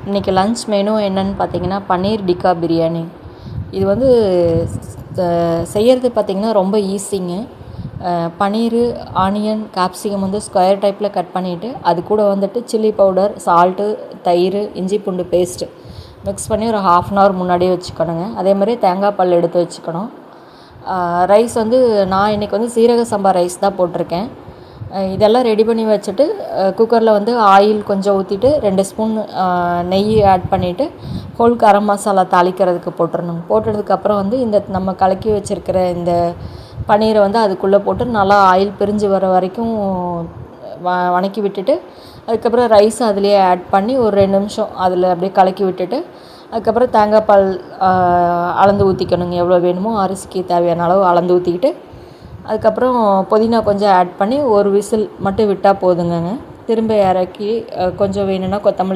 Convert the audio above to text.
இன்றைக்கி lunch menu என்னென்னு பார்த்தீங்கன்னா பன்னீர் டிக்கா பிரியாணி. இது வந்து செய்கிறது பார்த்திங்கன்னா ரொம்ப ஈஸிங்க. பன்னீர், ஆனியன், கேப்சிகம் வந்து ஸ்கொயர் டைப்பில் கட் பண்ணிவிட்டு அது கூட வந்துட்டு சில்லி பவுடர், சால்ட்டு, தயிர், இஞ்சி பூண்டு பேஸ்ட்டு மிக்ஸ் பண்ணி ஒரு 1/2 அன் ஹவர் முன்னாடியே வச்சுக்கணுங்க. அதே மாதிரி தேங்காய் பால் எடுத்து வச்சுக்கணும். ரைஸ் வந்து நான் இன்றைக்கி வந்து சீரக சம்பா ரைஸ் தான் போட்டிருக்கேன். இதெல்லாம் ரெடி பண்ணி வச்சுட்டு குக்கரில் வந்து ஆயில் கொஞ்சம் ஊற்றிட்டு 2 ஸ்பூன் நெய் ஆட் பண்ணிவிட்டு ஹோல் கரம் மசாலா தாளிக்கிறதுக்கு போட்டுடணும். போட்டதுக்கப்புறம் வந்து இந்த நம்ம கலக்கி வச்சுருக்கிற இந்த பன்னீரை வந்து அதுக்குள்ளே போட்டு நல்லா ஆயில் பிரிஞ்சு வர வரைக்கும் வணக்கி விட்டுட்டு அதுக்கப்புறம் ரைஸ் அதுலேயே ஆட் பண்ணி ஒரு 2 நிமிஷம் அதில் அப்படியே கலக்கி விட்டுட்டு அதுக்கப்புறம் தேங்காய் பால் அளந்து ஊற்றிக்கணுங்க. எவ்வளோ வேணுமோ அரிசிக்கு தேவையான அளவு அளந்து ஊற்றிக்கிட்டு அதுக்கப்புறம் புதினா கொஞ்சம் ஆட் பண்ணி ஒரு விசில் மட்டும் விட்டால் போதுங்கங்க. திரும்ப இறக்கி கொஞ்சம் வேணும்னா கொத்தமல்லி